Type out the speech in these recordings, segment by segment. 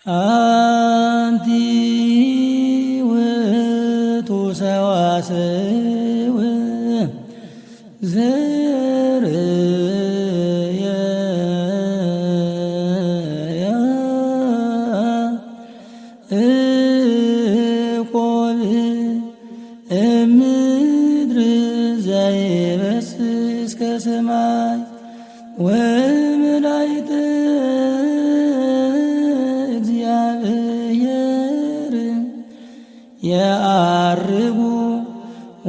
አንቲ ውእቱ ሰዋስው ዘርየ ያዕቆብ እምድር ዘይበስስ እስከ ሰማይ ወመላእክተ እግዚአብሔር የዐርጉ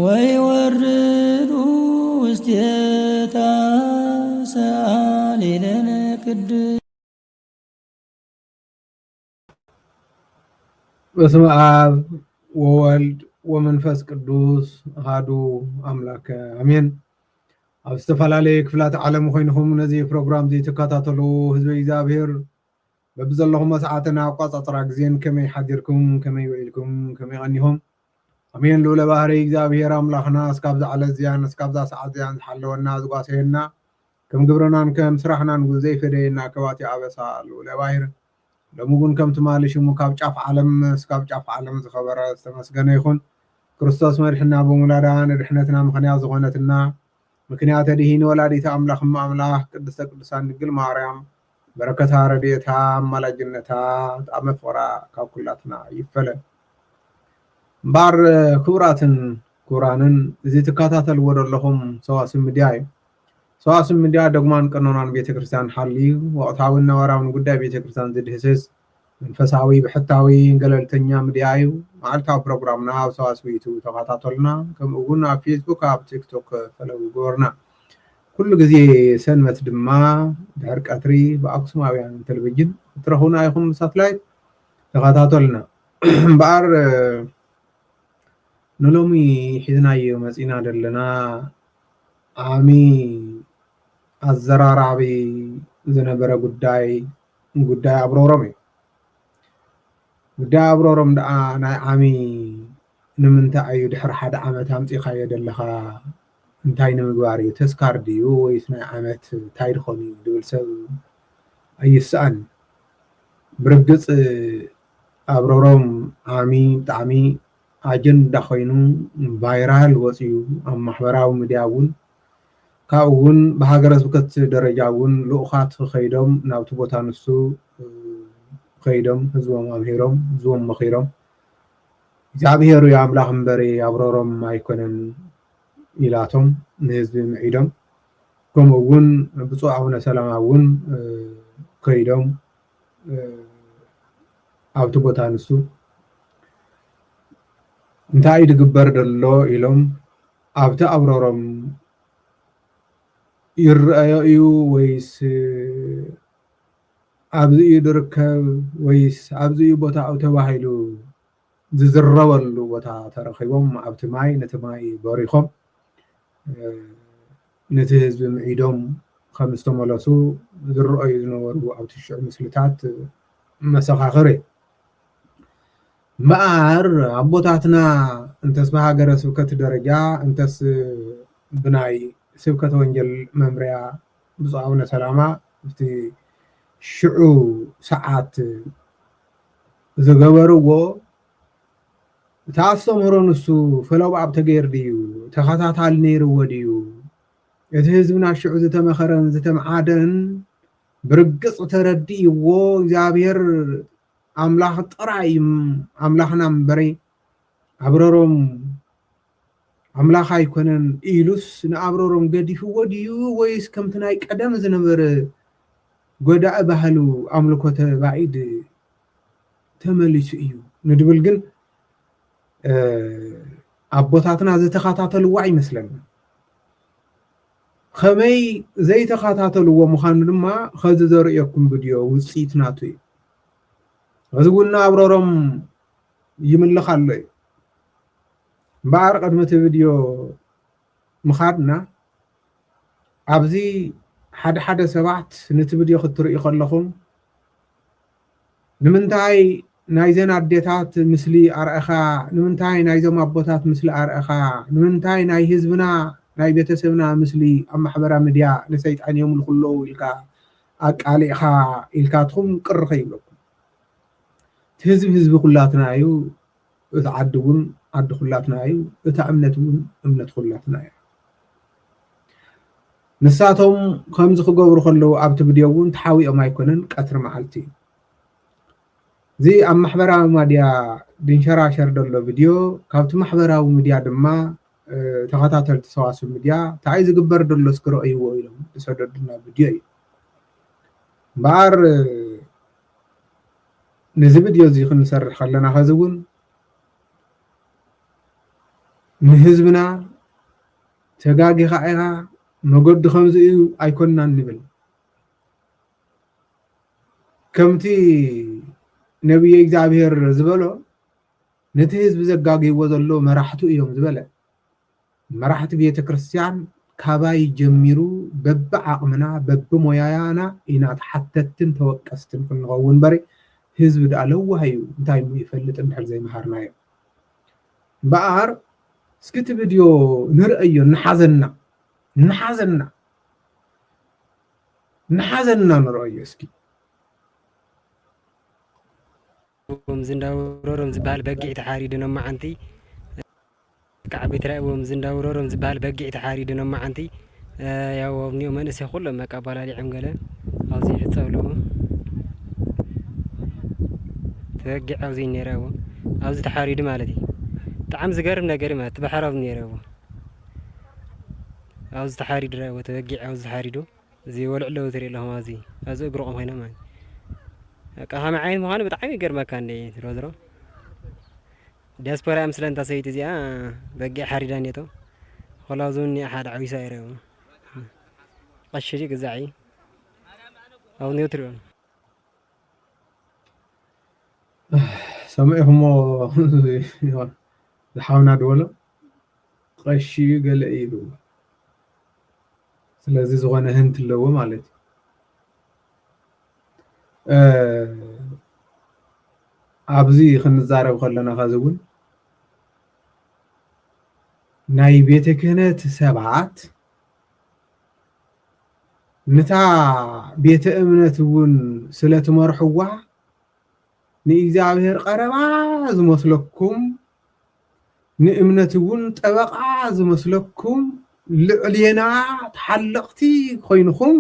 ወይወርዱ ውስቴታ ሰአሊ ለነ ቅድስት። በስመ አብ ወወልድ ወመንፈስ ቅዱስ አሐዱ አምላክ አሜን። ኣብ ዝተፈላለየ ክፍላት ዓለም ኮይንኩም ነዚ ፕሮግራም ዘይተከታተሉ ህዝቢ እግዚአብሔር በብዘለኹም ሰዓትን ኣቆፃፅራ ግዜን ከመይ ሓዲርኩም ከመይ ውዒልኩም ከመይ ቀኒኹም ኣሜን። ልዑለ ባህሪ እግዚአብሔር ኣምላኽና እስካብዛ ዓለት እዚያን እስካብዛ ሰዓት እዚያን ዝሓለወና ዝጓሰየና ከም ግብርናን ከም ስራሕናን ዘይፈደየና ከባቲ ኣበሳ ልዑለ ባህሪ ሎሚ እውን ከም ትማሊ ሽሙ ካብ ጫፍ ዓለም እስካብ ጫፍ ዓለም ዝኸበረ ዝተመስገነ ይኹን። ክርስቶስ መድሕና ብምውላዳ ንድሕነትና ምክንያት ዝኾነትና ምክንያት ድሂን ወላዲተ ኣምላኽ ኣምላኽ ቅድስተ ቅዱሳን ድንግል ማርያም በረከታ ረድኤታ ኣማላጅነታ ጣዕመ ፍቕራ ካብ ኩላትና ይፈለ እምበር ክቡራትን ክቡራንን እዚ ትከታተልዎ ዘለኹም ሰዋስው ሚድያ እዩ። ሰዋስው ሚድያ ደጉማን ቀኖናን ቤተክርስትያን ሓልዩ ወቕታዊን ነባራውን ጉዳይ ቤተክርስትያን ዝድህስስ መንፈሳዊ ብሕታዊ ገለልተኛ ሚድያ እዩ። መዓልታዊ ፕሮግራምና ኣብ ሰዋስው ዩቱብ ተኸታተሉና፣ ከምኡ እውን ኣብ ፌስቡክ ኣብ ቲክቶክ ፈለጉ ግበሩና። ኩሉ ግዜ ሰንበት ድማ ድሕሪ ቀትሪ ብኣክሱማውያን ቴሌቭዥን እትረኽቡና ኢኹም ሳትላይት ተኸታተሉና እምበር ንሎሚ ሒዝናዮ መፂና ዘለና ዓሚ ኣዘራራቢ ዝነበረ ጉዳይ ኣብሮሮም እዩ። ጉዳይ ኣብሮሮም ደኣ ናይ ዓሚ ንምንታይ እዩ ድሕሪ ሓደ ዓመት ኣምፂኻዮ ዘለኻ እንታይ ንምግባር እዩ ተስካር ድዩ ወይስ ናይ ዓመት እንታይ ድኾን እዩ ዝብል ሰብ ኣይስአን። ብርግፅ ኣብሮሮም ዓሚ ብጣዕሚ ኣጀንዳ ኮይኑ ቫይራል ወፅዩ ኣብ ማሕበራዊ ሚድያ እውን ካብኡ እውን ብሃገረ ስብከት ደረጃ እውን ልኡኻት ከይዶም ናብቲ ቦታ ንሱ ከይዶም ህዝቦም ኣምሂሮም ህዝቦም መኺሮም እግዚአብሔር እዩ ኣምላኽ እምበሪ ኣብሮሮም ኣይኮነን ኢላቶም ንህዝቢ ምዒዶም ከምኡ እውን ብፁዕ ኣቡነ ሰላማ እውን ከይዶም ኣብቲ ቦታ ንሱ እንታይ ዝግበር ዘሎ ኢሎም ኣብቲ ኣብሮሮም ይረአዮ እዩ ወይስ ኣብዚ እዩ ዝርከብ ወይስ ኣብዚ እዩ ቦታ ተባሂሉ ዝዝረበሉ ቦታ ተረኺቦም ኣብቲ ማይ ነቲ ማይ በሪኾም ነቲ ህዝቢ ምዒዶም ከም ዝተመለሱ ዝረአዩ ዝነበሩ ኣብቲ ሽዑ ምስልታት መሰኻኽር እዩ። እምበኣር ኣቦታትና እንተስ ብሃገረ ስብከት ደረጃ እንተስ ብናይ ስብከተ ወንጌል መምርያ ብፁዕ ኣቡነ ሰላማ እቲ ሽዑ ሰዓት ዝገበርዎ እታ ኣስተምህሮ ንሱ ፈለብ ኣብ ተገይር ድዩ ተኸታታሊ ነይርዎ ድዩ እቲ ህዝብና ሽዑ ዝተመኸረን ዝተመዓደን ብርግፅ ተረዲእዎ እግዚአብሔር ኣምላኽ ጥራይ ኣምላኽና እምበሪ ኣብሮሮም ኣምላኽ ኣይኮነን ኢሉስ ንኣብሮሮም ገዲፍዎ ድዩ ወይስ ከምቲ ናይ ቀደም ዝነበረ ጎዳኢ ባህሉ ኣምልኮተ ባዒድ ተመሊሱ እዩ ንድብል ግን ኣቦታትና ዝተኸታተልዎ ኣይመስለኒ። ከመይ ዘይተኸታተልዎ ምዃኑ ድማ ከዚ ዘርእየኩም ቪድዮ ውፅኢት ናቱ እዩ። እዚ እውን ኣብሮሮም ይምልኽ ኣሎ እዩ እምበኣር ቅድሚ እቲ ቪድዮ ምኻድና ኣብዚ ሓደ ሰባት ነቲ ቪድዮ ክትርእዩ ከለኹም ንምንታይ ናይዘን ኣዴታት ምስሊ ኣርአኻ ንምንታይ ናይዞም ኣቦታት ምስሊ ኣርአኻ ንምንታይ ናይ ህዝብና ናይ ቤተሰብና ምስሊ ኣብ ማሕበራዊ ሚድያ ንሰይጣን የምልኹ ኣለዉ ኢልካ ኣቃሊዕኻ ኢልካትኩም ቅር ከይብለኩም ህዝቢ ኩላትና እዩ እቲ ዓዲ እውን ዓዲ ኩላትና እዩ እቲ እምነት እውን እምነት ኩላትና እዩ ንሳቶም ከምዚ ክገብሩ ከለዉ ኣብቲ ቪድዮ እውን ተሓዊኦም ኣይኮነን ቀትሪ መዓልቲ እዩ እዚ ኣብ ማሕበራዊ ሚድያ ድንሸራሸር ደሎ ቪድዮ ካብቲ ማሕበራዊ ሚድያ ድማ ተኸታተልቲ ሰዋስው ሚድያ እንታይ ዝግበር ደሎ ክርእይዎ ኢሎም ዝሰደዱና ቪድዮ እዩ እምበኣር ነዚ ቪድዮ እዚ ክንሰርሕ ከለና ከዚ እውን ንህዝብና ተጋጊኻ ኢኻ መገዲ ከምዚ እዩ ኣይኮንናን ንብል ከምቲ ነቢይ እግዚአብሔር ዝበሎ ነቲ ህዝቢ ዘጋጊዎ ዘሎ መራሕቱ እዮም ዝበለ መራሕቲ ቤተ ክርስቲያን ካባይ ጀሚሩ በቢ ዓቕምና በቢ ሞያያና ኢና ተሓተትን ተወቀስትን ክንኸውን በሪ ህዝቢ ዳ ለዋሃዩ እንታይ ይፈልጥ እንድሕር ዘይመሃርናዮ እምበኣር እስኪ እቲ ቪድዮ ንርእዮ نحزننا نرأي اسكي ومزنداورورم زبال بقي تحاريدنا ما عندي كعبي ترى ومزنداورورم زبال بقي تحاريدنا ما عندي يا وابني ومن سيقول لما قبل لي عمقله عاوزين يتصولوا تبقي عاوزين يراو عاوز تحاريد مالتي طعم زقرب نقرب ما تبحرب نيراو عاوز تحاريد راه وتوقع عاوز تحاريدو زي ولع له تري له مازي هذا اقرقم هنا ما كها معين مهانه بطعم يقر مكان دي ترو دياسبورا مثلا انت سيتي زي بقي حريدانيتو خلاص زوني احد عويسا يرو قشري قزعي او نيوترون سمعهم زحاونا دوله قشي قال ايلو ስለዚ ዝኾነ ህንት ኣለዎ ማለት ኣብዚ ክንዛረብ ከለና ከዚ እውን ናይ ቤተ ክህነት ሰባት ነታ ቤተ እምነት እውን ስለትመርሕዋ ንእግዚአብሔር ቀረባ ዝመስለኩም ንእምነት እውን ጠበቃ ዝመስለኩም ልዕልየና ተሓለቕቲ ኮይንኩም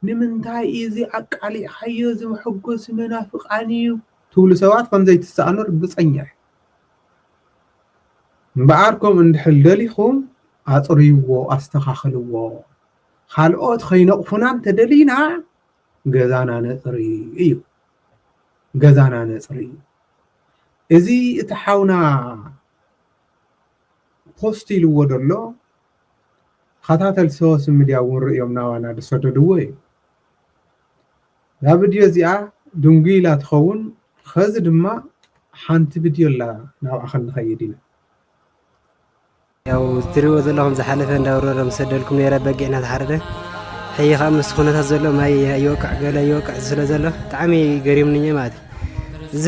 ንምንታይ እዚ ኣቃሊዕ ሓዮ ዝምሕጎስ መናፍቃን እዩ ትብሉ ሰባት ከምዘይ ትሰኣኑ ርግፀኛ እዩ እምበኣርኩም እንድሕር ደሊኹም ኣፅርይዎ ኣስተኻኽልዎ ካልኦት ከይነቕፉና እንተደሊና ገዛና ነፅሪ እዩ ገዛና ነፅሪ እዚ እቲ ሓውና ፖስት ኢልዎ ደሎ خاطر سوس ميديا وريوم ناوانا دسوتو دوي لا فيديو زيا دونغيلا تخون خز دما حانت فيديو لا ناو اخن خيدينا ያው ትሪዎ ዘለኹም ዝሓለፈ እንዳውረረም ሰደልኩም ነይረ በጊዕና ተሓረደ ሕይ ከዓ ምስ ኩነታት ዘሎ ማይ ይወቅዕ ገለ ይወቅዕ ስለ ዘሎ ብጣዕሚ ገሪምንኛ ማለት እዚ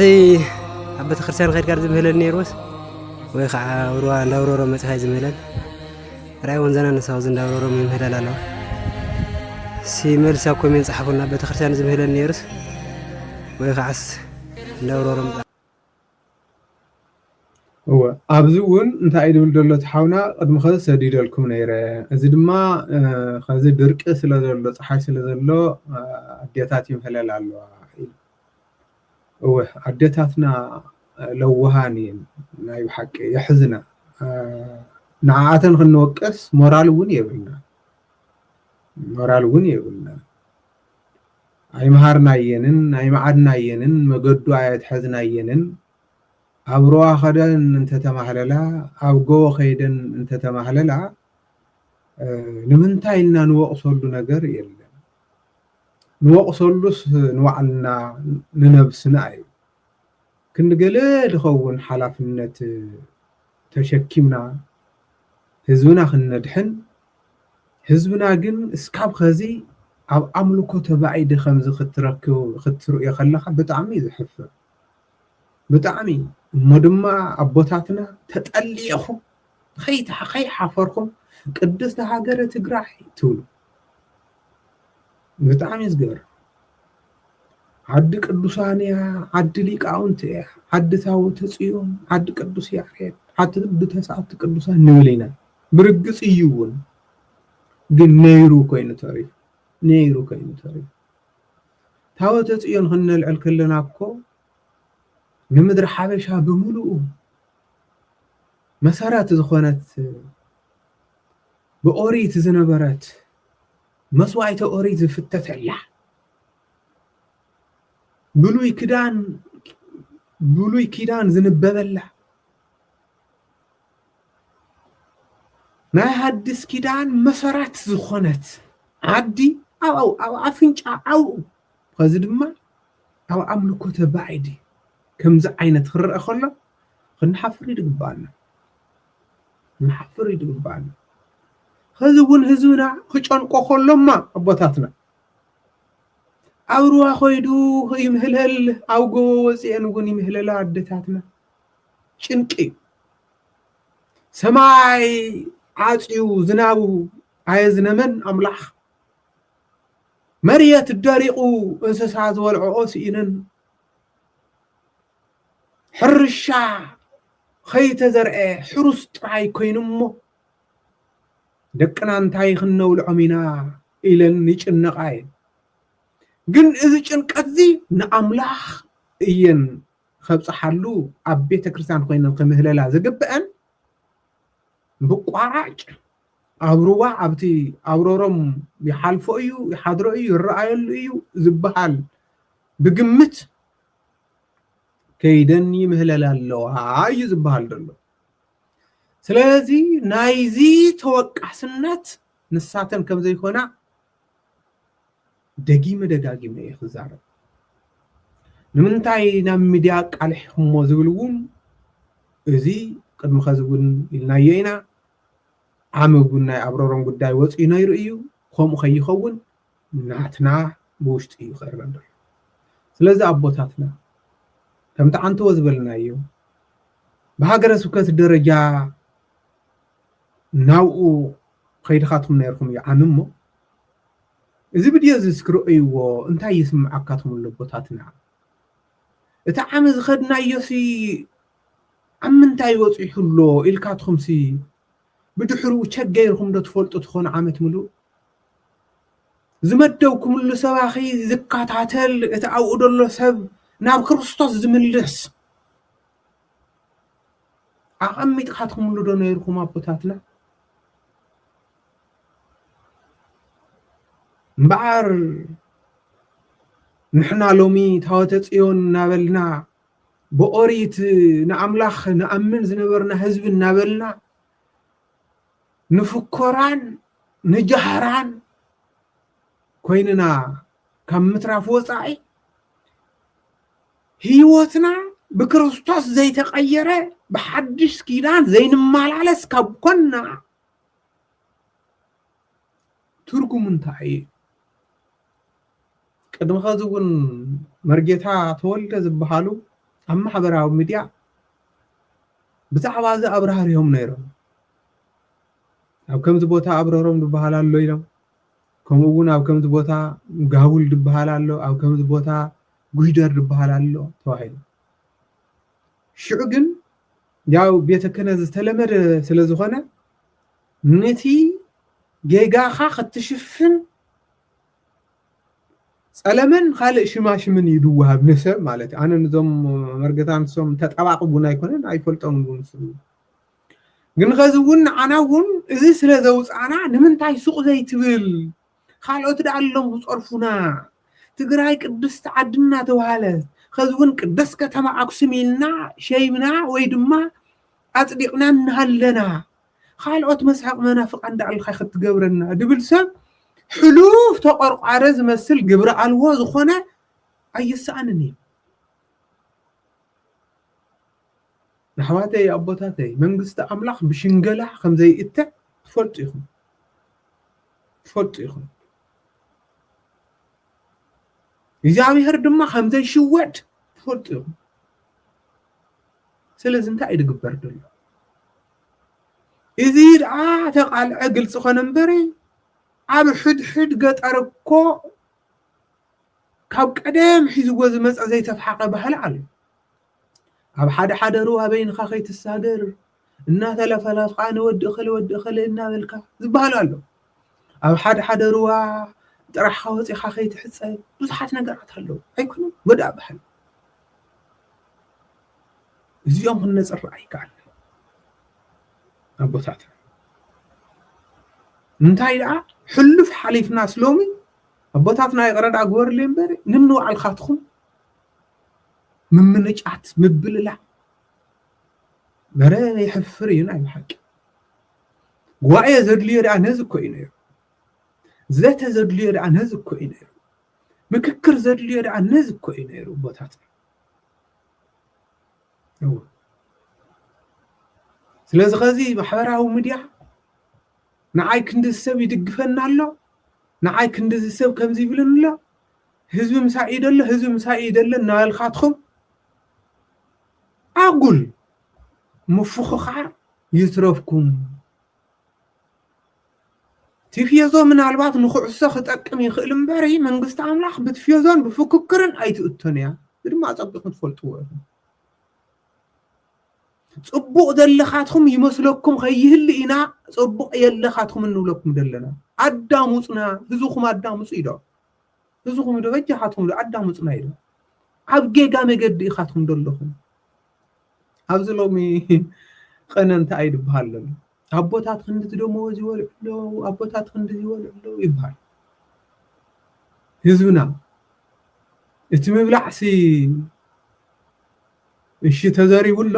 ኣብ ቤተ ክርስቲያን ከይድካ ዝምህለን ነይሩስ ወይ ከዓ ሩዋ እንዳውረሮም መፅሓይ ዝምህለን راي ونزنا نساو زنداورو من هلالالو سيمل ساكو من صحفنا بتخرسان زمهل النيرس ويخعس نداورو هو ابزون انت ايدول دلو تحاونا قدم خذ سديدلكم نيره ازي دما خذ درق سلا دلو صحاي سلا دلو اديتات يمهلالالو هو اديتاتنا لوهانين ناي حق يحزنا نعاتن خنوقس مورال ون يبلنا اي مهارنا ينن اي معدنا ينن مقدو ايت حزنا ينن ابروا خدن انت تمحللا ابغو خيدن انت تمحللا نمنتايلنا نوقصلو ነገር የለም نوقصلوس نوعلنا ننبسنا اي كنغله دخون حلافነት ተሸኪምና ህዝብና ክነድሕን ህዝብና ግን እስካብ ከዚ ኣብ ኣምልኮ ተባዒድ ከምዚ ክትርእዮ ከለካ ብጣዕሚ ዝሕፍር ብጣዕሚ እሞ ድማ ኣቦታትና ተጠሊኹም ከይሓፈርኩም ቅድስቲ ሃገረ ትግራይ ትብሉ ብጣዕሚ ዝገርም عد قدوسانيا عد ليقاونت عد تاوت صيون عد قدوس يعريد عد بتسعت قدوسان نولينا برقص يون ግን ነይሩ ኮይኑ ተሪፍ ነይሩ ኮይኑ ተሪፍ ታወት ጽዮን ክንልዕል ከለና እኮ ንምድር ሓበሻ ብምሉኡ መሰረት ዝኾነት ብኦሪት ዝነበረት መስዋዕተ ኦሪት ዝፍተተላ ብሉይ ኪዳን ዝንበበላ ናይ ሓድስ ኪዳን መሰረት ዝኾነት ዓዲ ኣብ ኣፍንጫ ኣው ከዚ ድማ ኣብ ኣምልኮተ ባዕዲ ከምዚ ዓይነት ክረአ ከሎ ክንሓፍር ይግባአና ከዚ እውን ህዝብና ክጨንቆ ከሎማ ኣቦታትና ኣብ ሩባ ኸይዱ ይምህለል ኣብ ጎቦ ወፂአን እውን ይምህለላ ኣዴታትና ጭንቂ ሰማይ عاطيو زنابو عايزنمن أملاح مريت الدريقو انسساز والعقوس إنن حرشا خيت زرعي حرس تراي كوينمو دكنا انتاي خنو العمينا إلى نيش النقاين قن إذا كنكذي نأملاح إين خبص حلو عبيت كريستان كوينن قمهللا زقبأن بقواعج أبروا أبتي أبرورم يحالفوا أيو يحضروا أيو الرأي أيو زبحال بقمت كيدن يمهلل الله هاي زبحال دلو سلازي نايزي توقع سنات نساتن كم زي خونا دقيمة يخزار نمنتاي نام ميدياك عليهم وزولون إزي قد مخزون النايينا عامقون ناي أبرورم قداي وطي ناير إيو خوم خيخون ناتنا بوشت إيو خير لندر سلازي أبوتاتنا كم تعنتو وزبلنا إيو بهاجر سكات الدرجة ناوو خير خاتم نيركم يعممو إذا بدي أذكر إيو انتا يسمع عكاتهم اللبوتاتنا إتعامز خدنا يسي أمنتاي وطي حلو إلكاتهم سي بدحرو تشجيرهم دا تفولتو تخون عامت ملو زمدوكم اللي سواخي ذكات عتل اتعاود الله سب ناب كريستوس زملس أميت خاتهم اللي دون يركم أبوتاتنا مبعر نحنا لومي تهوتت إيون نابلنا بأوريت نأملاخ نأمن زنبرنا حزب نابلنا نفكران نجهران كويننا كم متراف وصعي هيوتنا بكريستوس زي تغيره بحدش كيدان زي نمالالس كبكنا تركو منتعي قدم خازون مرجيتها تولد زبحالو أما حبراو ميديا بزعبا زي أبرهاريهم نيرو أو كم زبوتا أبرهارهم دبهالالو يلو كمون أو كم زبوتا غاول دبهالالو أو كم زبوتا غيدر دبهالالو تواحد شعقن ياو بيتكنا زتلمر سلازخونا نتي جيغاخا ختشفن سلامن خالق شماشمن يدوها بنسب مالتي أنا نظام مرقتان سوم تتعاقبون يكونن أيفولتون بنسب جن غزون أنا ون إذا سلازوس أنا نمنتاي سوق زي تبل خالق تدعلهم وصرفنا تقراي قدس تعدنا توهالت خزون قدس كتما أقسمينا شيمنا ويدما أصدقنا نهلنا خالق مسحق منافق عند الخيخ تقبرنا دبل سب حلوف تقرق عرز مسل قبر الواز خونه أي سأنني نحواتي يا أبوتاتي من قصة أملاخ بشنقلح خمزي إتا تفلت إخن يزعمي هردما خمزي شوات تفلت إخن سلازم تايد قبر دل إذير تقال عقل سخن مبري عب حد قد أركو ካብ ቀደም ሒዝዎ ዝመጽ ዘይተፍሓቀ ባህሊ ኣሎ ኣብ ሓደ ሩባ በይንኻ ከይትሳገር እናተለፈለፍካ ንወዲ እኸለ እናበልካ ዝበሃል ኣሎ ኣብ ሓደ ሩባ ጥራሕኻ ወፂኻ ከይትሕፀብ ብዙሓት ነገራት ኣለዉ ኣይኮኑን ጎዳእ ባህሊ እዚኦም ክነፅር ኣይከኣልና ኣቦታትና እንታይ ደኣ ሕሉፍ ሓሊፍና ስሎሚ ኣቦታትና ይቀረዳ ግበርለ እምበር ንምንባዕልካትኩም ምምንጫት ምብልላ በረ ይሕፍር እዩ ናይ ሓቂ ጉባኤ ዘድልዮ ደኣ ነዚ እኮ እዩ ነይሩ ዘተ ዘድልዮ ደኣ ነዚ እኮ እዩ ነይሩ ምክክር ዘድልዮ ደኣ ነዚ እኮ እዩ ነይሩ ኣቦታትና ስለዚ ኸዚ ማሕበራዊ ሚድያ ንዓይ ክንዲ ሰብ ይድግፈና ኣሎ ንዓይ ክንዲ ሰብ ከምዚ ይብልን ኣሎ ህዝቢ ምሳይ ይደሎ ህዝቢ ምሳይ ይደሎ እናበልካትኩም ኣጉል ምፍኽኻር ይትረፍኩም ትፍየዞ ምናልባት ንኩዕሶ ክጠቅም ይኽእል እምበር መንግስቲ ኣምላኽ ብትፍየዞን ብፍክክርን ኣይትእቶን እያ ድማ ፀቢኹም ትፈልጥዎ ኢኹም ጽቡቕ ዘለኻትኩም ይመስለኩም ከይህሊ ኢና ጽቡቕ የለኻትኩም እንብለኩም ደለና ኣዳሙፅና ህዝኹም ኣዳሙፅ ኢዶ ህዝኹም ዶ በጃኻትኩም ኣዳሙፅና ኢዶ ኣብ ጌጋ መገዲ ኢኻትኩም ደለኹም ኣብዚ ሎሚ ቀነንታ ኣይድበሃል ኣሎ ኣቦታት ክንዲ ደመወዝ ይወልዕሎ ኣቦታት ክንዲ ይወልዕሎ ይበሃል ህዝብና እቲ ምብላዕሲ እሺ ተዘሪቡሎ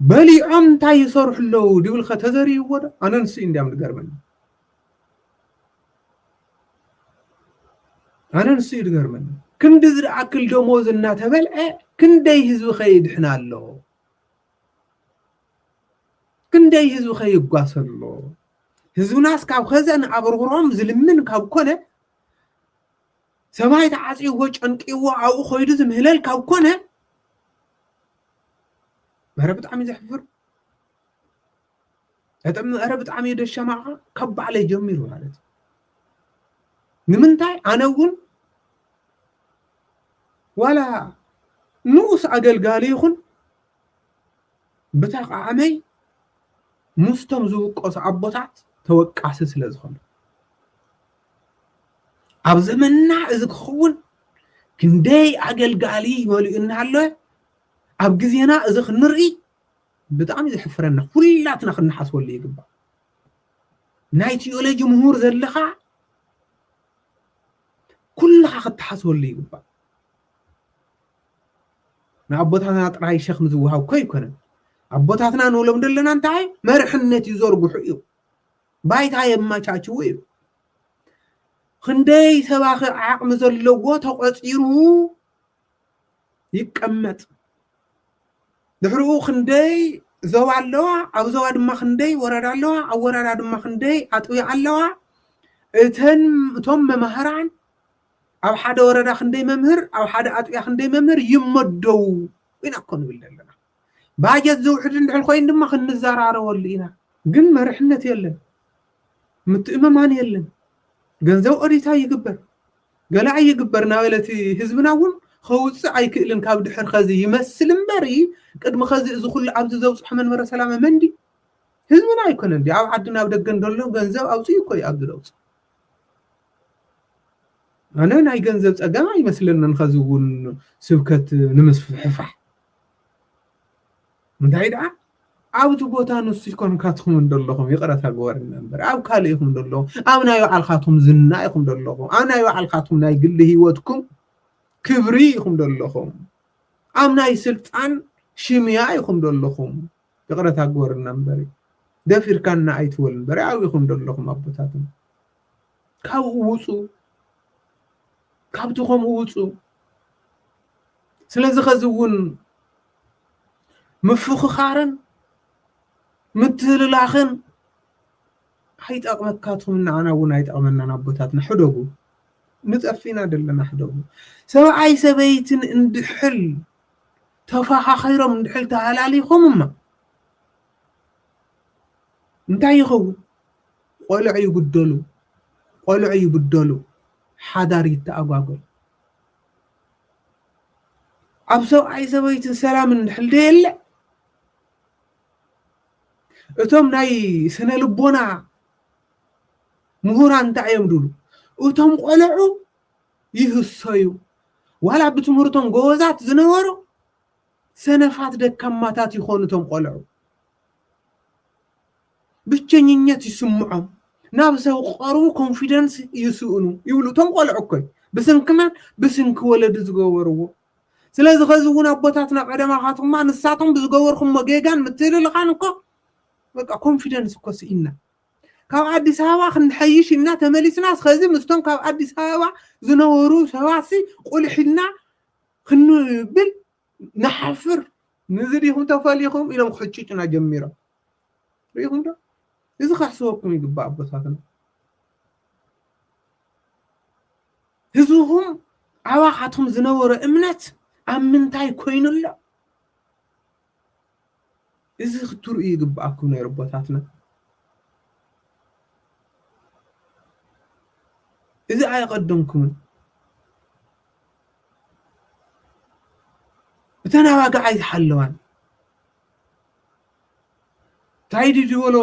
በሊዖም እንታይ ይሰርሑ ኣለዉ ድብልከ ተዘሪብዎ ዶ ኣነ ንስ እንዲያም ዝገርመኒ ኣነ ንስ ዝገርመኒ ክንዲ ዝኣክል ደሞዝ እናተበልዐ ክንደይ ህዝቢ ከይድሕና ኣሎ ክንደይ ህዝቢ ከይጓሰሎ ህዝብናስ ካብ ከዘን ኣብ ርግሮም ዝልምን ካብ ኮነ ሰማይ ተዓፂዎ ጨንቂዎ ኣብኡ ኮይዱ ዝምህለል ካብ ኮነ መረ ብጣዕሚ ዘሕፍር መረ ብጣዕሚ ደሸማዓ ካብ ባዕለይ ጀሚሩ ማለት ንምንታይ ኣነ እውን ዋላ ንኡስ ኣገልጋሊ ይኹን ብተቃዓመይ ምስቶም ዝውቀሱ ኣቦታት ተወቃሲ ስለ ዝኾኑ ኣብ ዘመንና እዚ ክኸውን ክንደይ ኣገልጋሊ ይመልኡና ኣሎ ኣብ ግዜና እዚ ክንርኢ ብጣዕሚ ዝሕፍረና ኩላትና ክንሓስበሉ ይግባእ ናይ ቲዮሎጂ ምሁር ዘለኻ ኩልኻ ክትሓስበሉ ይግባእ ንኣቦታትና ጥራይ ሸኽሚ ዝወሃብ ኮ ይኮነን ኣቦታትና ንብሎም ዘለና እንታይ መርሕነት ይዘርግሑ እዩ ባይታ የማቻችው እዩ ክንደይ ሰባኺ ዓቕሚ ዘለዎ ተቆፂሩ ይቀመጥ ድሕሪኡ ክንደይ ዞባ ኣለዋ ኣብ ዞባ ድማ ክንደይ ወረዳ ኣለዋ ኣብ ወረዳ ድማ ክንደይ ኣጥቢያ ኣለዋ እቶም መምህራን ኣብ ሓደ ወረዳ ክንደይ መምህር ኣብ ሓደ ኣጥቢያ ክንደይ መምህር ይመደው ኢና እኮ ንብል ዘለና ባጀት ዝውሕድ እንድሕር ኮይኑ ድማ ክንዘራረበሉ ኢና ግን መርሕነት የለን ምትእምማን የለን ገንዘብ ኦዲታ ይግበር ገላዕ ይግበር ናበለቲ ህዝብና እውን ከውፅእ ኣይክእልን ካብ ድሕር ኸዚ ይመስል እምበሪ ቅድሚ ኸዚ እዚ ኩሉ ኣብዚ ዘውፅሖ መንበረ ሰላም መንዲ ህዝብና ኣይኮነን ዲ ኣብ ዓድና ኣብ ደገ እንደሎ ገንዘብ ኣውፅኡ እኮ እዩ ኣብዚ ዘውፅእ ኣነ ናይ ገንዘብ ፀገም ኣይመስለንን ኸዚ እውን ስብከት ንምስፍሕፋሕ እንታይ ደኣ ኣብቲ ቦታ ንሱ ኮንካትኩም እንደለኹም ይቕረታ ግበርና እምበር ኣብ ካልእ ኢኹም እንደለኹም ኣብ ናይ ባዕልካትኩም ዝና ኢኹም እንደለኹም ኣብ ናይ ባዕልካትኩም ናይ ግሊ ሂወትኩም ክብሪ ኢኹም እንደለኹም ኣብ ናይ ስልጣን ሽምያ ኢኹም እንደለኹም ይቕረታ ግበርና እምበር ደፊርካና ኣይትወል እምበር ኣብ ኢኹም እንደለኹም ኣቦታትና ካብኡ ውፁ ካብትኹም ውፁ ስለዚ ኸዚ እውን ምፍኽኻርን ምትልላኽን ኣይጠቕመካትኩም ንዓና እውን ኣይጠቕመናን ኣቦታትና ሕደጉ ንፀፊና ደለና ሕደጉ ሰብኣይ ሰበይትን እንድሕል ተፈኻኺሮም እንድሕል ተሃላሊኹም እማ እንታይ ይኸውን ቆልዑ ይጉደሉ ቆልዑ ይብደሉ ሓዳር ይተኣጓጎል ኣብ ሰብኣይ ሰበይትን ሰላምን እንድሕል ደየለ እቶም ናይ ስነ ልቦና ምሁራን እንታይ እዮም ድሉ እቶም ቆልዑ ይህሰዩ ዋላ ብትምህርቶም ጎበዛት ዝነበሩ ሰነፋት ደካማታት ይኾኑ እቶም ቆልዑ ብቸኝነት ይስምዖም ናብ ሰብ ቀርቡ ኮንፊደንስ ይስእኑ ይብሉ እቶም ቆልዑ እኮይ ብስንክናን ብስንኪ ወለዲ ዝገበርዎ ስለዚ ኸዚ እውን ኣቦታትና ቀደማኻትማ ንሳቶም ብዝገበርኩሞ ጌጋን ምትልልኻን እኮ በቃ ኮንፊደንስ እኮ ስኢና ካብ ኣዲስ ኣበባ ክንሐይሽ ኢና ተመሊስና እስከዚ ምስቶም ካብ ኣዲስ ኣበባ ዝነበሩ ሰባሲ ቁልሒልና ክንብል ንሓፍር ንዝዲኹም ተፈሊኹም ኢሎም ክሕጭጭና ጀሚሮም ርኢኹም ዶ እዚ ከሕስበኩም ይግባእ ኣቦታትና ህዝቡም ኣባኻትኩም ዝነበረ እምነት ኣብ ምንታይ ኮይኑ ኣሎ እዚ ክትርእዩ ይግባኣኩም ነይሩ ኣቦታትና እዚ ኣይቀደምኩምን ብተናዋጋዕ ኣይተሓለዋን ታይዲ ድበሎ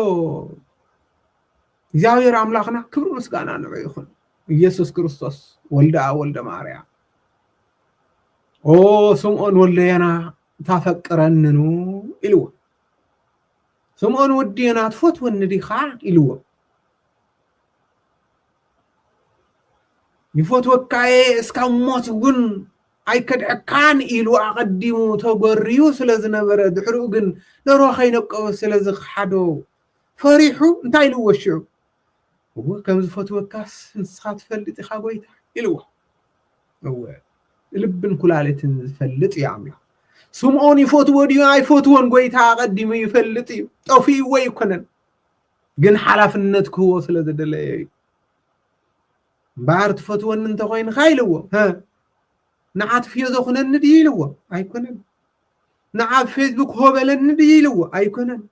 እግዚአብሔር አምላክና ክብር ምስጋና ነው ይሁን ኢየሱስ ክርስቶስ ወልደ ማርያም ኦ ስምዖን ወልደና ታፈቅረንኑ ኢልዎ ስምዖን ወዲና ትፈትወኒ ዲኻ ኢልዎ ይፈትወካዬ እስካብ ሞት ግን ኣይከድዕካን ኢሉ ኣቀዲሙ ተጎርዩ ስለዝነበረ ድሕሪኡ ግን ደሮ ኸይነቀበ ስለዝሓዶ ፈሪሑ እንታይ ኢልዎ ሽዑ እወ ከም ዝፈትወካስ ንስኻ ትፈልጥ ኢኻ ጎይታ ኢልዎ እወ ልብን ኩላለትን ዝፈልጥ እዩ ኣምላኽ ስምዖን ይፈትዎ ድዩ ኣይፈትዎን ጎይታ ኣቀዲሙ ይፈልጥ እዩ ጠፊእዎ ይኮነን ግን ሓላፍነት ክህቦ ስለዝደለየ እዩ እምበር ትፈትወኒ እንተኮይንካ ኢልዎ ንዓት ፍዮ ዘኹነኒ ድዩ ኢልዎ ኣይኮነን ንዓ ፌስቡክ ሆበለኒ ድዩ ኢልዎ ኣይኮነን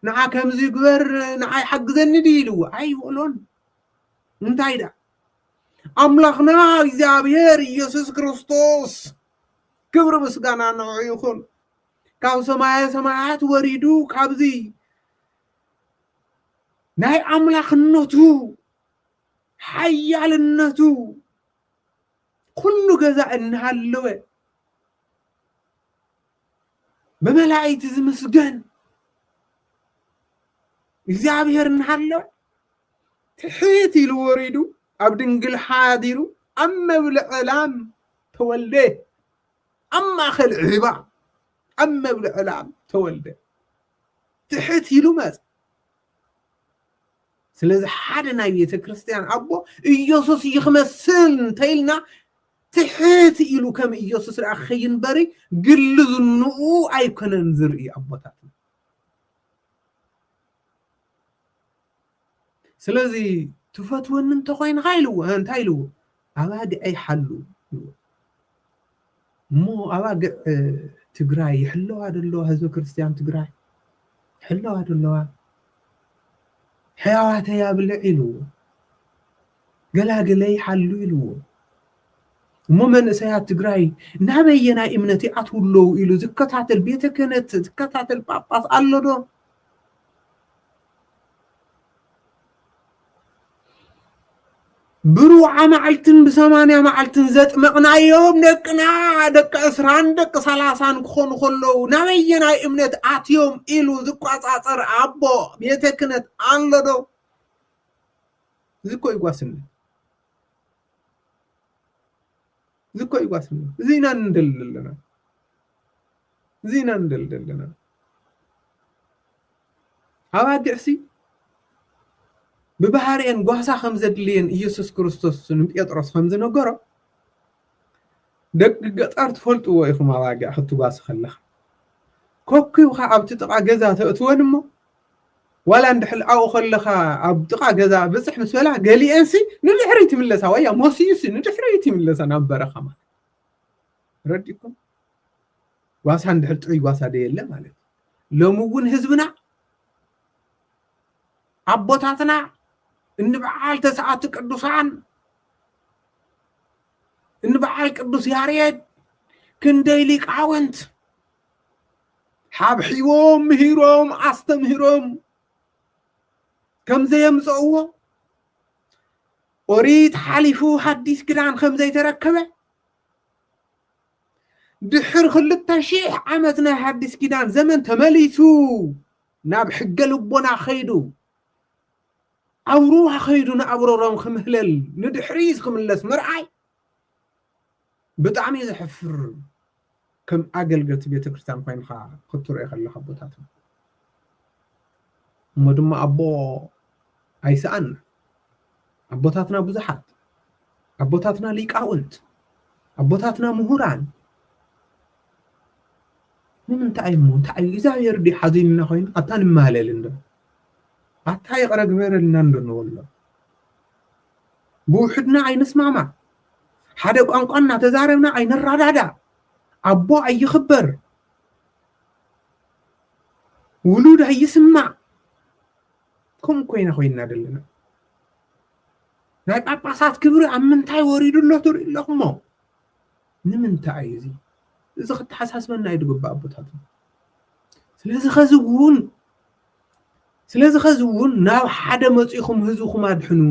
ንዓ ከምዚ ግበር ንዓይ ሓግዘኒ ድዩ ኢልዎ ኣይብሎን እንታይ ዳ ኣምላኽና እግዚአብሔር ኢየሱስ ክርስቶስ ክብሪ ምስጋና ንዑ ይኹን ካብ ሰማየ ሰማያት ወሪዱ ካብዚ ናይ ኣምላኽነቱ ሓያልነቱ ኩሉ ገዛ እንሃለወ በመላእክት ዝምስገን እግዚአብሔር እንሃለወ ትሕት ኢሉ ወሪዱ ኣብ ድንግል ሓዲሩ ኣብ መብልዕ ዕላም ተወልደ ኣብ ማእኸል ዒባ ኣብ መብልዕ ዕላም ተወልደ ትሕት ኢሉ መፅ ስለዚ ሓደ ናይ ቤተ ክርስቲያን ኣቦ ኢየሱስ ይኽመስል እንተኢልና ትሕት ኢሉ ከም ኢየሱስ ረኣ ኸይንበሪ ግሊ ዝንኡ ኣይኮነን ዝርኢ ኣቦታት ስለዚ ትፈትወኒ እንተኮይንካ ኢልዎ እንታይ ኢልዎ ኣባጊዕ ኣይሓሉ እሞ ኣባጊዕ ትግራይ ይሕለዋ ደለዋ ህዝቢ ክርስቲያን ትግራይ ይሕለዋ ደለዋ ሕያዋተይ ኣብልዕ ኢልዎ ገላገለይ ሓሉ ኢልዎ እሞ መንእሰያት ትግራይ ናበየናይ እምነት ይኣትውለዉ ኢሉ ዝከታተል ቤተ ክህነት ዝከታተል ጳጳስ ኣሎ ዶ ብሩዓ መዓልትን ብሰማንያ መዓልትን ዘጥመቕናዮም ደቅና ደቂ 20 ደቂ 30 ክኾኑ ከለዉ ናበየናይ እምነት ኣትዮም ኢሉ ዝቋፃፀር ኣቦ ቤተ ክህነት ኣሎ ዶ ዝኮ ይጓስኒ ዝኮ ይጓስኒ እዚና እንደልደለና ኣባጊዕሲ ببهارين قواسا خمزة دلين إيسوس كريستوس ጴጥሮስ ከምዝነገሮ ደቂ ገጠር ትፈልጥዎ ኢኹም ኣባጊዕ ክትጓስ ከለኻ ኮኪብካ ኣብቲ ጥቓ ገዛ ተእትወን እሞ ዋላ እንድሕል ኣብኡ ከለኻ ኣብ ጥቓ ገዛ ብፅሕ ምስ በላ ገሊአንሲ ንድሕሪት ይምለሳ ወያ ሞሲዩሲ ንድሕሪት ይምለሳ ናብ በረኻ ማለት ረዲኩም ጓሳ እንድሕል ጥዑይ ጓሳ ደየለ ማለት ሎሚ እውን ህዝብና ኣቦታትና እንበዓል ተሰዓት ቅዱሳን እንበዓል ቅዱስ ያሬድ ክንደይ ሊቃውንት ሓብሒቦም ምሂሮም ኣስተምህሮም ከም ዘየምፅእዎ ኦሪት ሓሊፉ ሓዲስ ክዳን ከም ዘይተረከበ ድሕር 2000 ዓመት ናይ ሓዲስ ክዳን ዘመን ተመሊሱ ናብ ሕገ ልቦና ኸይዱ ኣውሩሃ ኸይዱ ንኣብሮሮም ክምህለል ንድሕሪት ክምለስ ምርኣይ ብጣዕሚ ዘሕፍር ከም ኣገልገልቲ ቤተክርስትያን ኮይንካ ክትርኢ ከለካ ቦታትና እሞ ድማ ኣቦ ኣይሰኣን ኣቦታትና ብዙሓት ኣቦታትና ሊቃውንት ኣቦታትና ምሁራን ንምንታይ እሞ እንታይ እግዚኣብሔር ዲ ሓዚንና ኮይኑ ኣታ ንማህለል እንዶ ኣታ ይቕረ ግበረልና እንዶ ንብሎ ብውሕድና ኣይንስማማ ሓደ ቋንቋ እናተዛረብና ኣይንራዳዳ ኣቦ ኣይኽበር ውሉድ ኣይስማዕ ከምኡ ኮይና ኮይና ደለና ናይ ጳጳሳት ክብሪ ኣብ ምንታይ ወሪዱሎ ትርኢ ኣለኹሞ ንምንታይ እዚ እዚ ክትሓሳስበና ይድግባእ ኣቦታትና ስለዚ ኸዚ እውን ናብ ሓደ መፂኹም ህዝብኹም ኣድሕኑ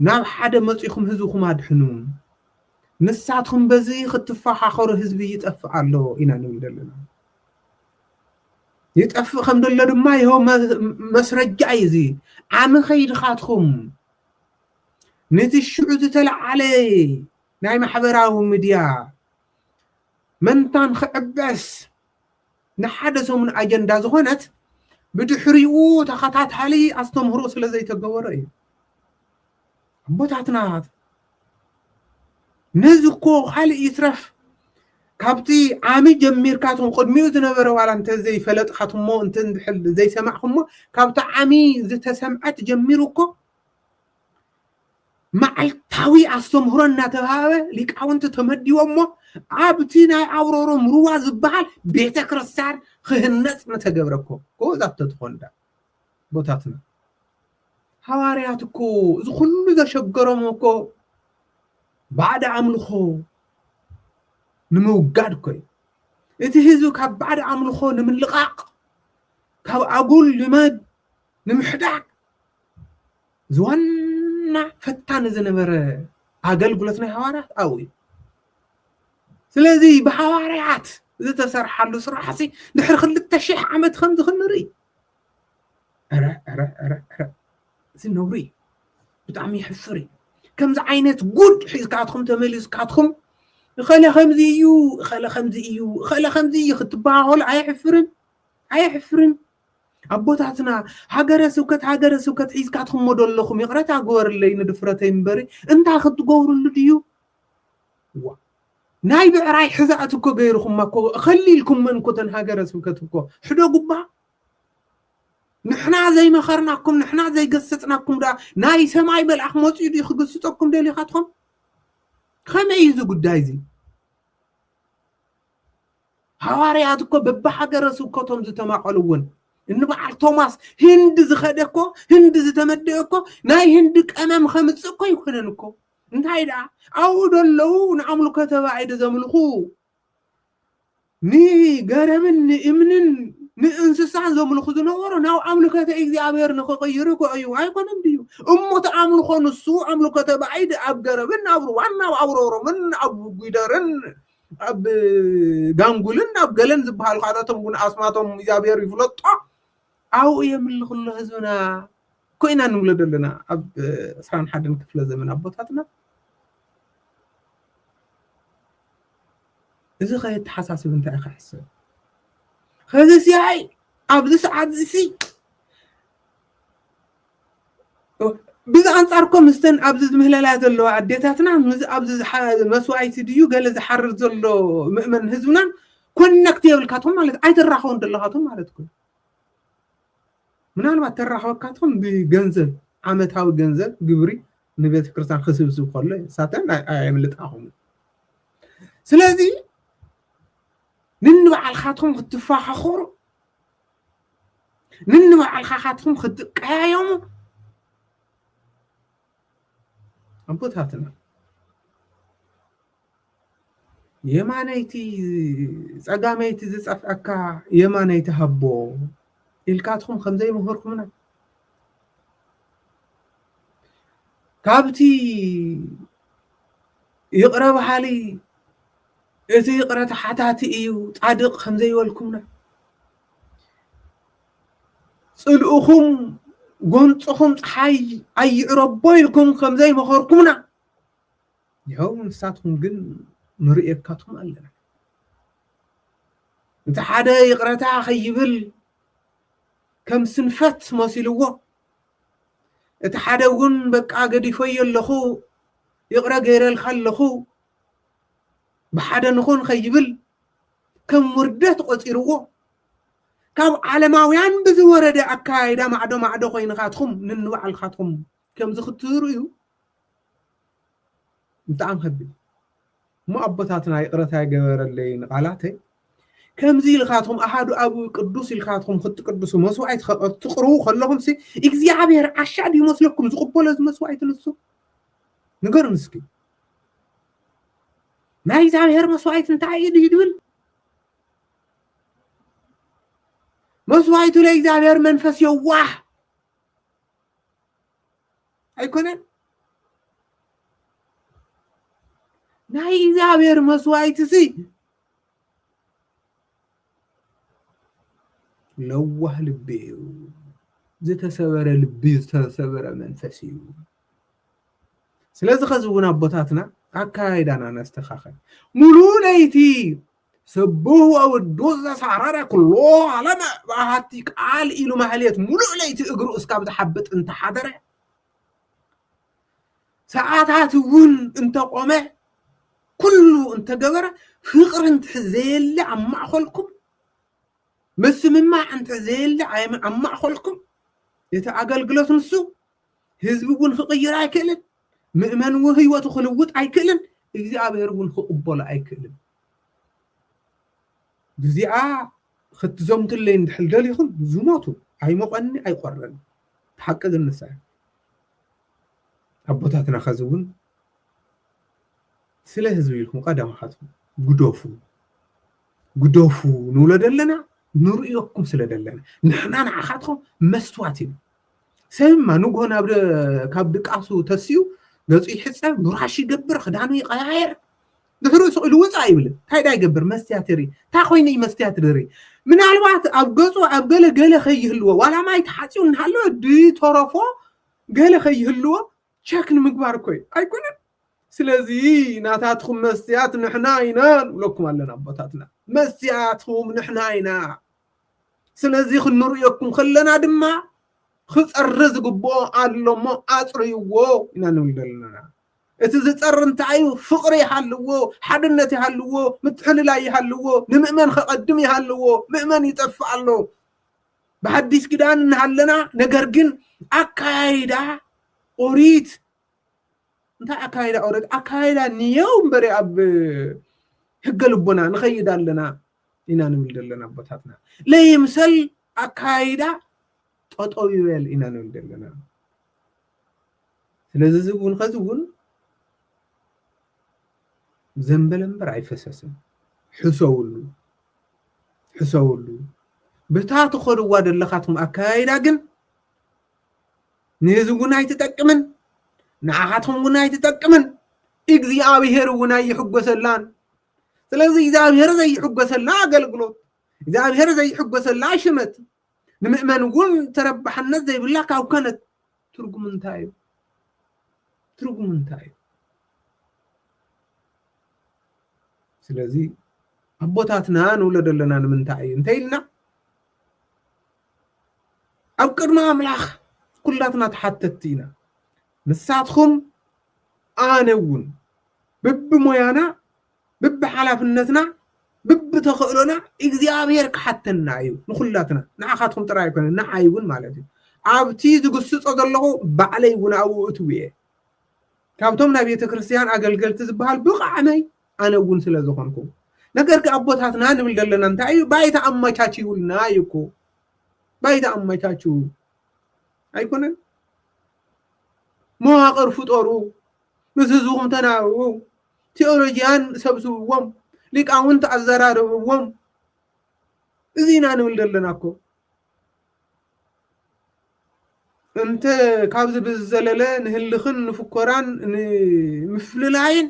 ናብ ሓደ መፂኹም ህዝብኹም ኣድሕኑ ንሳትኩም በዚ ክትፈኻኸሩ ህዝቢ ይጠፍእ ኣሎ ኢና ንብል ዘለና ይጠፍእ ከም ዘሎ ድማ ይሆ መስረጃ እዩ እዚ ዓመ ኸይድኻትኩም ነቲ ሽዑ ዝተለዓለ ናይ ማሕበራዊ ሚድያ መንታን ክዕበስ ንሓደ ሰሙን ኣጀንዳ ዝኾነት ብድሕሪኡ ተኸታታሊ ኣስተምህሮ ስለ ዘይተገበረ እዩ ኣቦታትና ነዚ እኮ ካልእ ይትረፍ ካብቲ ዓሚ ጀሚርካትኩም ቅድሚኡ ዝነበረ ዋላ እንተዘይፈለጥካትሞ እንተንድሕል ዘይሰማዕኩሞ ካብቲ ዓሚ ዝተሰምዐት ጀሚሩ እኮ መዓልታዊ ኣስተምህሮ እናተባሃበ ሊቃውንቲ ተመዲቦሞ ኣብቲ ናይ ኣውሮሮም ሩዋ ዝበሃል ቤተ ክርስቲያን ክህነፅ ነተገብረ እኮ ጎዛቶ ትኾንዳ ቦታትና ሃዋርያት እኮ እዚ ኩሉ ዘሸገሮም እኮ ባዕድ ኣምልኾ ንምውጋድ እኮ እዩ እቲ ህዝቢ ካብ ባዕድ ኣምልኾ ንምልቓቕ ካብ ኣጉል ልመድ ንምሕዳቅ ዝዋና ፈታኒ ዝነበረ ኣገልግሎት ናይ ሃዋርያት ኣብኡ እዩ ስለዚ ብሃዋርያት ዝተሰርሓሉ ስራሕሲ ድሕሪ 2000 ዓመት ከምዚ ክንርኢ እዚ ነውሪ ብጣዕሚ ይሕፍር እዩ ከምዚ ዓይነት ጉድ ሒዝካትኩም ተመሊስካትኩም እኸለ ከምዚ እዩ እኸለ ከምዚ እዩ ክትበሃኸሉ ኣይሕፍርን ኣቦታትና ሃገረ ስብከት ሒዝካትኩም ሞደለኹም ይቕረታ ግበርለይ ንድፍረተይ እምበሪ እንታይ ክትገብሩሉ ድዩ ናይ ብዕራይ ሕዛእት እኮ ገይርኹም እኮ ኸሊልኩም መንኮተን ሃገረ ስብከት እኮ ሕደጉባ ንሕና ዘይመኸርናኩም ንሕና ዘይገሰፅናኩም ዳ ናይ ሰማይ መልኣኽ መፂኡ ድዩ ክገስፀኩም ደሊኻትኩም ከመይ እዚ ጉዳይ እዚ ሃዋርያት እኮ በብሃገረ ስብከቶም ዝተማቐሉ እውን እንበዓል ቶማስ ህንዲ ዝኸደ እኮ ህንዲ ዝተመደየ እኮ ናይ ህንዲ ቀመም ከምፅእ እኮ ይኮነን እኮ እንታይ ዳ ኣብኡ ደለው ንኣምልኮ ተባዒደ ዘምልኹ ንገረምን ንእምንን ንእንስሳን ዘምልኹ ዝነበሩ ናብ ኣምልኮተ እግዚኣብሔር ንኽቕይሩ እኮ እዩ ኣይኮነን ድዩ እሞ ተኣምልኮ ንሱ ኣምልኮ ተባዒደ ኣብ ገረብን ኣብ ሩዋን ኣብ ኣውሮሮምን ኣብ ጉደርን ኣብ ጋንጉልን ኣብ ገለን ዝበሃሉ ካልኦቶም እውን ኣስማቶም እግዚኣብሔር ይፍለጦ ኣብኡ የምልኽሎ ህዝብና ኮይና ንብሎ ዘለና ኣብ 21 ክፍለ ዘመን ኣቦታትና እዚ ከየተሓሳስብ እንታይ ክሕስብ ከዚ ሲያይ ኣብዚ ሰዓት እዚ ብዛንፃርኩም ምስተን ኣብዚ ዝምህለላ ዘለዋ ኣዴታትና ኣብዚ መስዋዕቲ ድዩ ገለ ዝሓርር ዘሎ ምእመን ህዝብናን ኮነክት የብልካትኩም ማለት ኣይተራኸቡን ዘለኻትኩም ማለት እኮ ምናልባት ተራኸበካትኩም ብገንዘብ ዓመታዊ ገንዘብ ግብሪ ንቤተ ክርስቲያን ክስብስብ ከሎ ሳተን ኣይምልጣኹም ስለዚ ንንበዓልካትኩም ክትፋኻኸሩ ንንበዓልካትኩም ክትቀያየሙ أبوتاتنا يمانيتي صقاميتي زصفعكا يمانيتي هبو إلكاتكم خمزي مهوركمنا كابتي يقرب حالي إذا يقرأ تحتاتي إيو صادق خمزي والكمنا صلؤكم قنصكم حي أي ربويلكم خمزي مهوركمنا يوم نساتكم قن نرئيكاتهم ألنا انت حدا يقرأ خيبل كم سنفت ماسيلوه انت حدا قن بقى قد يفيل لخو يقرأ غير الخل لخو بحدا نخون خيبل كم وردت قصيروه كم علماويان بزورد أكايدا معدو خوين خاتهم ننوع الخاتهم كم زختورو يو انت عم خبل ما أبطاتنا يقرأتها جبر اللي نقالاتي كم زي الخاتهم أحد أبو قدوس الخاتهم خط قدوس مسوعيت تقروا خلهم سي إكزيابير عشاد يمسلكم زقبول مسوعيت نسو نقر مسكي ما إكزيابير مسوعيت نتعيد يدول مسوعيت لإكزيابير منفس يواه أيكونن ناي إكزيابير مسوعيت سي لوه لبيو زتسبر لبي زتسبر منفسيو سلازي خزونا بوتاتنا أكايدانا نستخاخل ملو ليتي سبوه أو الدوز سعرارة كله على ما بحاتيك عال إلو محليات ملو ليتي اقرؤ اسكاب تحبت انت حدره ساعات ون انت قومه كله انت قبره فقر انت حزيل عم أخلكم بس مما أنت زيل عم أخلكم يتعقل قلت نسو هزبون خقير عيكلن مؤمن وهي وتخلوت عيكلن إجزاء بيرون خقبال عيكلن بزيعة خط زومت اللي ندحل دالي خل زوماتو عي مقني عي قرن تحقق النساء أبوتاتنا خزون سلا هزبي لكم قدام حاتم قدوفو نولد لنا نرئيكم سلدلنا نحنا نعخاتهم مستواتين سيما نقول كابدك عصو تسيو نزي حساب نراشي يقبر خدانو يقاير دحرو سؤال وزع يبل هيدا يقبر مستياتري تاخويني مستياتري من الوقت أبقصو أبقل قال خيه اللوا ولا ما يتحسيو نحلو دي طرفو قال خيه اللوا شكل مقبار كوي أيكون سلازي ناتاتكم مستيات نحنا ينان ولكم علنا أبطاتنا مستياتهم نحنا ينان سلازي خل نريكم خلنا دما خص الرزق بو علو ما أصريو إنا نولدلنا إتزي تصرنت عيو فقري حلوو حدنتي حلوو متحللاي حلوو نمؤمن خقدم يحلوو مؤمن يطفع له بحديث كدان نحلنا نجرجن أكايدا أوريت انت أكايدا أوريت أكايدا نيوم بري أب حقلبنا نخيد لنا إنا نولدلنا بطاتنا لا يمثل أكايدا تطويل إنا نولدلنا سلازي زبون خزون زنبلن برعي فسسن حسولو بتاتو خلو واد اللخاتهم أكايدا جن نيزو قناي تتكمن نعاتهم قناي تتكمن إقزي آبي هيرو قناي يحق سلان سلازي إذا آبي هيرو زي يحق سلان قلقلوت إذا آبي هيرو زي يحق سلان شمت نمؤمن قول تربح الناس زي بالله كاو كانت ترقو من تايب سلازي أبوتاتنا نولد لنا من تايب انتيلنا أبقرنا أملاخ كلاتنا تحتتينا نساتكم آنون بب مويانا بب حلافنتنا بب تخيلنا إجزابير حتى نعيو نخلاتنا نعخاتكم ترايكم نعيون مالتي عبتي زقصص أدلغو بعلي ونعو أتويه كابتم نبي كريستيان أقل تزبهال بقعمي أنا أقول سلازوخانكم نقرك أبوتاتنا نمل لنا نتايو بايت أما تاتيو لنايكو بايت أما تاتيو أيكونن مواقر فطورو مسزوهم تناو تيولوجيان سبسوهم ሊቃውንት አዘራረብዎም እዚና ንብልደለናኮ እንተ ካብዝ ብዘለለ ንህልኽን ንፍኮራን ንምፍልላይን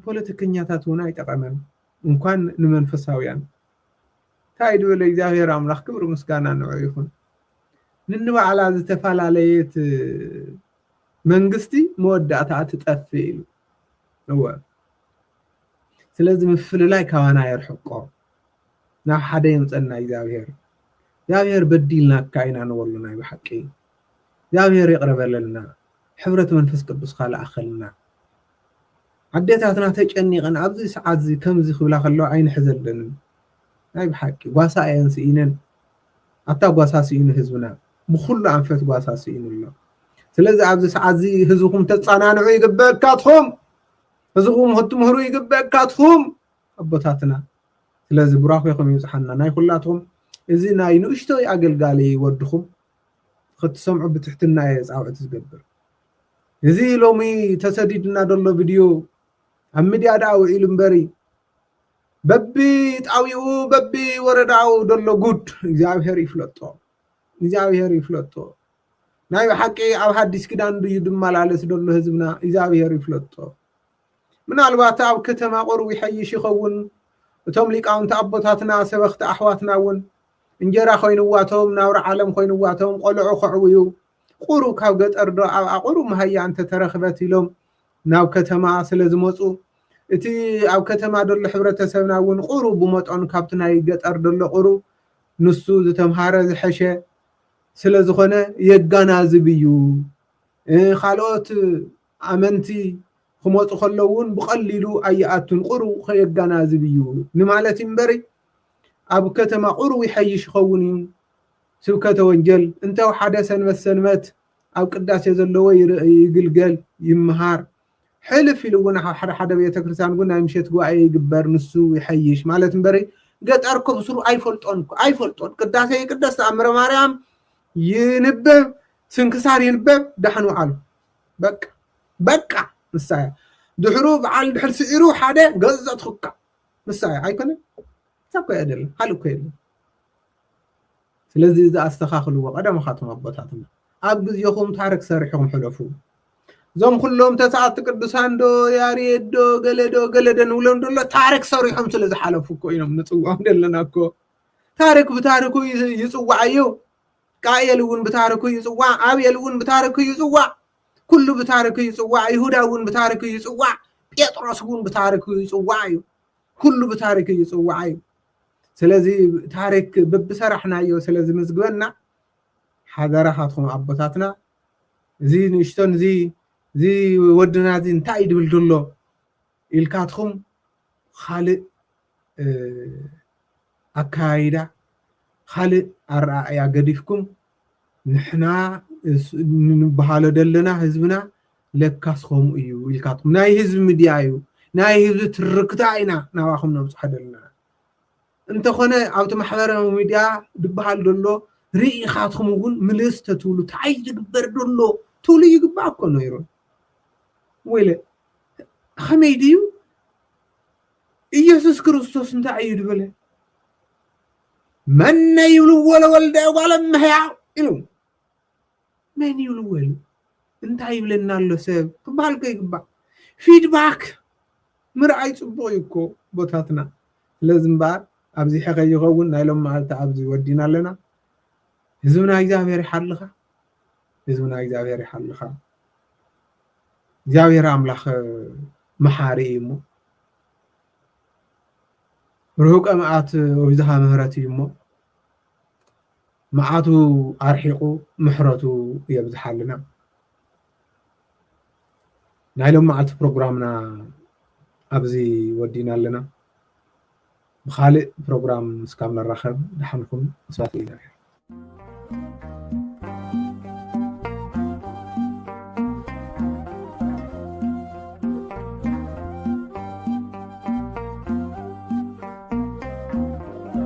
ፖለቲከኛታት ሆነ አይጠቀመን እንኳን ንመንፈሳውያን ታይዱ ለእግዚአብሔር አምላክ ክብር ምስጋና ነው ይሁን ንንባዓላ ዝተፋላለየት መንግስቲ መወዳእታ ትጠፍእ ነው ስለዚህ ምፍልላይ ካዋና ይርሕቆ ናብ ሓደ ይምፀና እግዚአብሔር በዲልና ካይና ነወሉና ይብሐቂ እግዚአብሔር ይቅረበለልና ሕብረት መንፈስ ቅዱስ ካልኣኸልና ዓዴታትና ተጨኒቀን ኣብዚ ሰዓት እዚ ከምዚ ክብላ ከለው ኣይንሕዘለን ናይ ብሐቂ ጓሳ ኣየንስኢነን ኣታ ጓሳ ሲኢኑ ህዝብና ብኩሉ ኣንፈት ጓሳ ሲኢኑ ኣሎ ስለዚ ኣብዚ ሰዓት እዚ ህዝብኩም ተፃናንዑ ይግበአካትኩም ህዝብኩም ክትምህሩ ይግበአካትኩም ኣቦታትና ስለዚ ብራኹ ይኹም ይብፅሓና ናይ ኩላትኩም እዚ ናይ ንእሽቶይ ኣገልጋሊ ወድኹም ክትሰምዑ ብትሕትና ፃውዕት ዝገብር እዚ ሎሚ ተሰዲድና ደሎ ቪድዮ ኣብ ሚድያ ዳው ኢሉ እምበሪ በቢ ጣዊኡ በቢ ወረዳው ደሎ ጉድ እግዚአብሔር ይፍለጦ ናይ ሓቂ ኣብ ሓዲስ ኪዳን ድዩ ድመላለስ ደሎ ህዝብና እግዚአብሔር ይፍለጦ ምናልባት ኣብ ከተማ ቆርቡ ይሐይሽ ይኸውን እቶም ሊቃውንቲ ኣቦታትና ሰበኽቲ ኣሕዋትና እውን እንጀራ ኮይንዋቶም ናብራ ዓለም ኮይንዋቶም ቆልዑ ክዕውዩ ቁሩ ካብ ገጠር ዶ ኣብ ኣቁሩ መሃያ እንተ ተረኽበት ኢሎም ናብ ከተማ ስለ ዝመፁ እቲ ኣብ ከተማ ደሎ ሕብረተሰብና እውን ቁሩ ብመጠኑ ካብቲ ናይ ገጠር ደሎ ቁሩ ንሱ ዝተምሃረ ዝሐሸ ስለ ዝኾነ የጋናዝብ እዩ ካልኦት ኣመንቲ ክመፁ ከለውን ብቐሊሉ ኣይኣቱን ቁሩ ከየጋናዝብ እዩ ንማለት እምበሪ ኣብ ከተማ ቁሩ ይሐይሽ ይኸውን እዩ ስብከተ ወንጀል እንተው ሓደ ሰንበት ኣብ ቅዳሴ ዘለዎ ይግልገል ይምሃር ሕልፍ ኢሉ እውን ሓደ ቤተክርስትያን እውን ናይ ምሸት ጉባኤ ይግበር ንሱ ይሐይሽ ማለት እምበሪ ገጠር ከብስሩ ኣይፈልጦን ቅዳሴ ይቅደስ ተኣምረ ማርያም ይንበብ ስንክሳር ይንበብ ዳሕኑ አሉ በቃ ምሳያ ድሕሩ በዓል ድሕር ስዒሩ ሓደ ገዛት ክካ ምሳያ ኣይኮነ ሳኮ አይደለም ሃልኮ የለም ስለዚህ እዛ አስተኻኽልዎ ቀደምኻትም ኣቦታትና ኣብ ግዜኹም ታሪክ ሰሪሕኩም ሕለፉ ዞም ኩሎም ተሰዓት ቅዱሳን ዶ ያሬድ ዶ ገለደ ንብሎም ደሎ ታሪክ ሰሪሖም ስለ ዝሓለፉ እኮ እዮም ንፅዋዕም ደለና እኮ ታሪክ ብታሪኩ ይፅዋዕ እዩ ቃየል እውን ብታሪኩ ይፅዋዕ ኣብየል እውን ብታሪኩ ይፅዋዕ ኩሉ ብታሪኩ ይፅዋዕ ይሁዳ እውን ብታሪኩ ይፅዋዕ ጴጥሮስ እውን ብታሪኩ ይፅዋዕ እዩ ኩሉ ብታሪኩ ይፅዋዕ እዩ ስለዚ ታሪክ በብሰራሕናዮ ስለዚ መዝግበና ሓደራኻትኩም ኣቦታትና እዚ ንእሽቶን እዚ ወድና እዚ እንታይ ድብል ደሎ ኢልካትኩም ካልእ ኣካይዳ ካልእ ኣረኣእያ ገዲፍኩም ንሕና ንበሃሎ ደለና ህዝብና ለካስ ከምኡ እዩ ኢልካትኩም ናይ ህዝቢ ሚድያ እዩ ናይ ህዝቢ ትርክታ ኢና ናባኹም ነብፅሖ ደለና እንተኾነ ኣብቲ ማሕበራዊ ሚድያ ድበሃል ደሎ ርኢኻትኩም እውን ምልስ ተትብሉ እንታይ ዝግበር ደሎ ትብሉ ይግባእ እኮ ነይሩ ወይለ ከመይ ድዩ ኢየሱስ ክርስቶስ እንታይ እዩ ድበለ መነ ይብልዎ ለወልደ እጓለ እመሕያው ኢሉ መን ይብልዎ ኢሉ እንታይ ይብለና ኣሎ ሰብ ክበሃል ኮ ይግባእ ፊድባክ ምርኣይ ፅቡቅ እዩ እኮ ቦታትና ስለዚ እምበር ኣብዚ ሕኸ ይኸውን ናይ ሎም መዓልቲ ኣብዚ ወዲና ኣለና ህዝብና እግዚአብሔር ይሓልኻ እግዚአብሔር ኣምላኽ መሓሪ እዩ እሞ ርሁቀ መዓት ወብዝሃ ምህረት እዩ እሞ መዓቱ ኣርሒቁ ምሕረቱ የብዝሓልና ናይ ሎም መዓልቲ ፕሮግራምና ኣብዚ ወዲና ኣለና بخالق بروجرام سكام الرخب دحنكم صوت إلهي